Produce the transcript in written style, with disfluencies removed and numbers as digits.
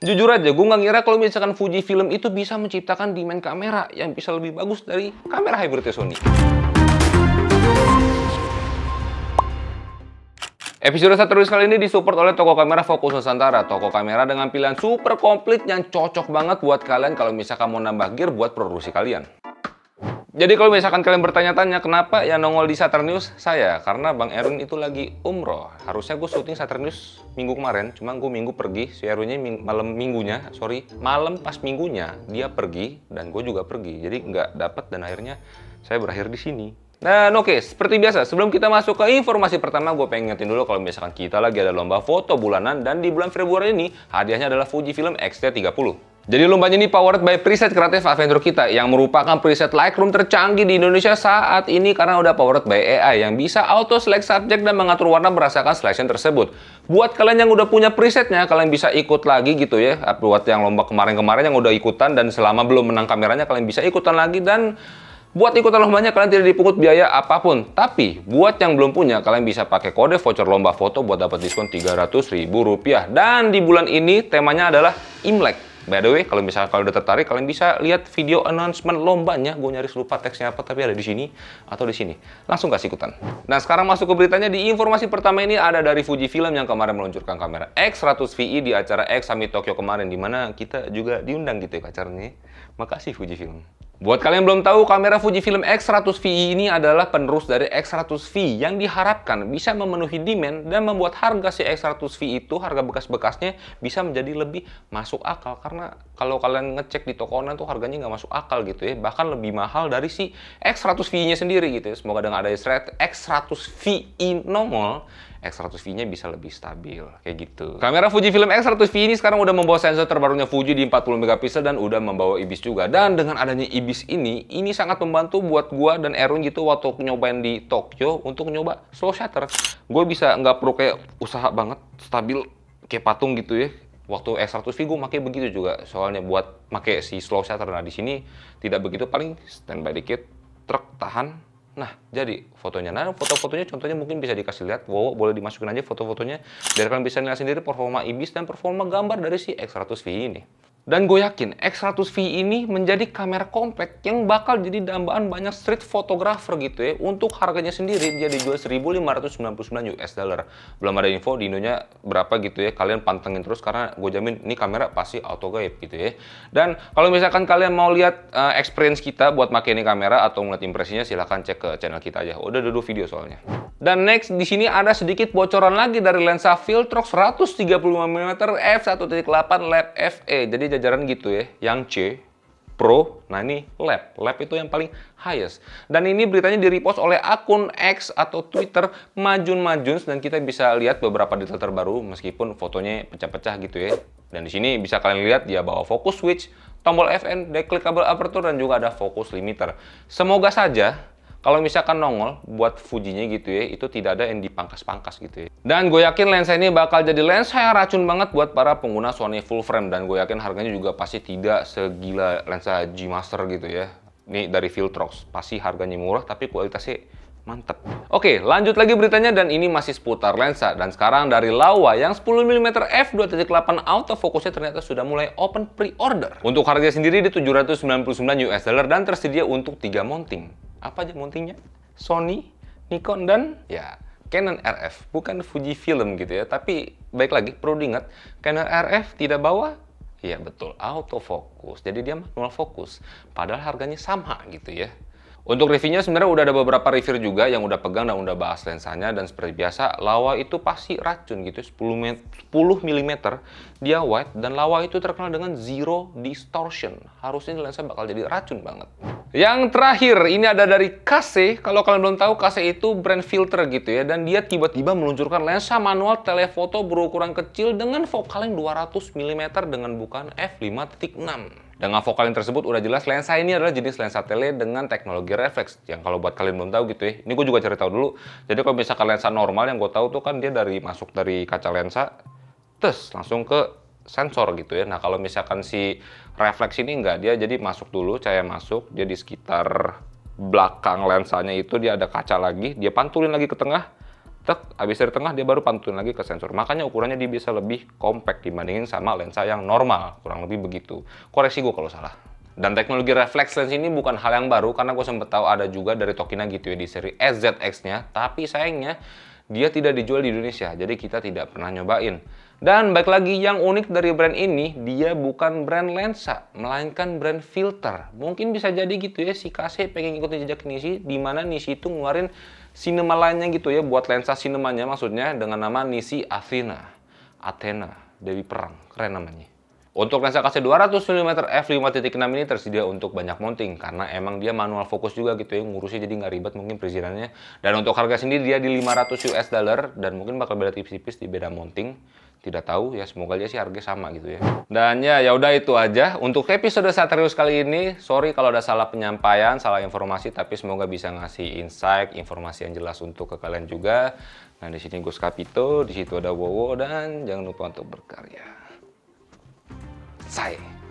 Jujur aja, gue nggak ngira kalau misalkan Fujifilm itu bisa menciptakan demand kamera yang bisa lebih bagus dari kamera hybridnya Sony. Episode Saturius kali ini disupport oleh toko kamera Fokus Nusantara. Toko kamera dengan pilihan super komplit yang cocok banget buat kalian kalau misalkan mau nambah gear buat produksi kalian. Jadi kalau misalkan kalian bertanya-tanya kenapa yang nongol di Saturius saya, karena Bang Erwin itu lagi umroh. Harusnya gue syuting Saturius minggu kemarin, cuma gue minggu pergi, si Erwinnya malam pas minggunya dia pergi dan gue juga pergi. Jadi nggak dapet dan akhirnya saya berakhir di sini. Dan oke, seperti biasa, sebelum kita masuk ke informasi pertama, gue pengen ingetin dulu kalau misalkan kita lagi ada lomba foto bulanan dan di bulan Februari ini hadiahnya adalah Fujifilm X-T30. Jadi lombanya ini powered by preset kreatif Aventure kita yang merupakan preset Lightroom tercanggih di Indonesia saat ini karena udah powered by AI yang bisa auto select subject dan mengatur warna berdasarkan selection tersebut. Buat kalian yang udah punya presetnya, kalian bisa ikut lagi gitu ya. Buat yang lomba kemarin-kemarin yang udah ikutan dan selama belum menang kameranya, kalian bisa ikutan lagi dan buat ikutan lombanya kalian tidak dipungut biaya apapun. Tapi buat yang belum punya, kalian bisa pakai kode voucher lomba foto buat dapat diskon Rp300.000. Dan di bulan ini temanya adalah Imlek. By the way, kalau misalnya kalian udah tertarik, kalian bisa lihat video announcement lombanya. Gue nyaris lupa teksnya apa, tapi ada di sini atau di sini. Langsung kasih ikutan. Nah, sekarang masuk ke beritanya. Di informasi pertama ini ada dari Fujifilm yang kemarin meluncurkan kamera X100VE di acara X Summit Tokyo kemarin, dimana kita juga diundang gitu ya acaranya. Makasih Fujifilm. Buat kalian yang belum tahu, kamera Fujifilm X100VE ini adalah penerus dari X100V yang diharapkan bisa memenuhi demand dan membuat harga si X100V itu, harga bekas-bekasnya, bisa menjadi lebih masuk akal. Karena kalau kalian ngecek di toko online tuh harganya nggak masuk akal gitu ya. Bahkan lebih mahal dari si X100V-nya sendiri gitu ya. Semoga dengan ada X100VE nongol, X100V-nya bisa lebih stabil, kayak gitu. Kamera Fujifilm X100V ini sekarang udah membawa sensor terbarunya Fuji di 40 megapiksel dan udah membawa IBIS juga. Dan dengan adanya IBIS ini sangat membantu buat gua dan Erwin gitu waktu nyobain di Tokyo untuk nyoba slow shutter. Gue bisa nggak perlu kayak usaha banget, stabil kayak patung gitu ya. Waktu X100V gue pakai begitu juga, soalnya buat pakai si slow shutter. Nah di sini tidak begitu, paling standby dikit, truk tahan. Nah, jadi fotonya. Nah, foto-fotonya contohnya mungkin bisa dikasih lihat. Wow, boleh dimasukin aja foto-fotonya biar kalian bisa lihat sendiri performa IBIS dan performa gambar dari si X100V ini. Dan gue yakin X100V ini menjadi kamera compact yang bakal jadi dambaan banyak street photographer gitu ya. Untuk harganya sendiri dia dijual $1.599. Belum ada info di Indonesia berapa gitu ya. Kalian pantengin terus karena gue jamin ini kamera pasti auto gaib gitu ya. Dan kalau misalkan kalian mau lihat experience kita buat pakai ini kamera atau ngeliat impresinya, silahkan cek ke channel kita aja. Udah ada 2 video soalnya. Dan next di sini ada sedikit bocoran lagi dari lensa Viltrox 135mm f1.8 Lab FE. Jadi jajaran gitu ya, yang C, Pro, nah ini Lab itu yang paling highest. Dan ini beritanya di-repost oleh akun X atau Twitter Majun, dan kita bisa lihat beberapa detail terbaru meskipun fotonya pecah-pecah gitu ya. Dan di sini bisa kalian lihat dia bawa focus switch, tombol FN, declickable aperture, dan juga ada focus limiter. Semoga saja kalau misalkan nongol buat Fujinya gitu ya, itu tidak ada yang dipangkas-pangkas gitu ya. Dan gue yakin lensa ini bakal jadi lensa yang racun banget buat para pengguna Sony full frame. Dan gue yakin harganya juga pasti tidak segila lensa G Master gitu ya. Ini dari Viltrox, pasti harganya murah tapi kualitasnya mantep. Oke, lanjut lagi beritanya dan ini masih seputar lensa. Dan sekarang dari Laowa yang 10mm f2.8 autofocusnya ternyata sudah mulai open pre-order. Untuk harga sendiri di $799 dan tersedia untuk 3 mounting. Apa aja mountingnya? Sony, Nikon, dan ya Canon RF. Bukan Fujifilm gitu ya. Tapi baik lagi, perlu diingat, Canon RF tidak bawa, ya betul, autofocus. Jadi dia manual fokus. Padahal harganya sama gitu ya. Untuk reviewnya sebenarnya udah ada beberapa reviewer juga yang udah pegang dan udah bahas lensanya. Dan seperti biasa, Laowa itu pasti racun gitu. 10 mm dia wide dan Laowa itu terkenal dengan zero distortion. Harusnya lensa bakal jadi racun banget. Yang terakhir, ini ada dari Kase. Kalau kalian belum tahu, Kase itu brand filter gitu ya. Dan dia tiba-tiba meluncurkan lensa manual telefoto berukuran kecil dengan focal yang 200 mm dengan bukaan f5.6. Dengan vokalin tersebut udah jelas lensa ini adalah jenis lensa tele dengan teknologi refleks. Yang kalau buat kalian belum tahu gitu ya, ini gue juga cari tahu dulu. Jadi kalau misalkan lensa normal yang gue tahu tuh kan dia masuk dari kaca lensa, terus langsung ke sensor gitu ya. Nah kalau misalkan si refleks ini enggak, dia jadi masuk dulu, cahaya masuk, dia di sekitar belakang lensanya itu dia ada kaca lagi, dia pantulin lagi ke tengah, Tek, habis dari tengah dia baru pantun lagi ke sensor. Makanya ukurannya dia bisa lebih compact dibandingin sama lensa yang normal. Kurang lebih begitu. Koreksi gue kalau salah. Dan teknologi reflex lens ini bukan hal yang baru karena gue sempet tahu ada juga dari Tokina gitu ya di seri SZX-nya. Tapi sayangnya dia tidak dijual di Indonesia. Jadi kita tidak pernah nyobain. Dan baik lagi yang unik dari brand ini, dia bukan brand lensa, melainkan brand filter. Mungkin bisa jadi gitu ya si Kase pengen ikutin jejak Nishi, di mana Nishi itu ngeluarin cinema lainnya gitu ya, buat lensa cinemanya maksudnya dengan nama Nishi Athena, Dewi Perang, keren namanya. Untuk lensa Kase 200mm f5.6 ini tersedia untuk banyak mounting karena emang dia manual fokus juga gitu ya, ngurusnya jadi nggak ribet mungkin perizinannya. Dan untuk harga sendiri dia di 500 US dollar dan mungkin bakal beda tipis-tipis di beda mounting. Tidak tahu ya, semoga aja sih harga sama gitu ya. Dan ya udah itu aja untuk episode Satrius kali ini. Sorry kalau ada salah penyampaian, salah informasi, tapi semoga bisa ngasih insight, informasi yang jelas untuk ke kalian juga. Nah, di sini Gus Kapito, di situ ada Wowo, dan jangan lupa untuk berkarya. Say.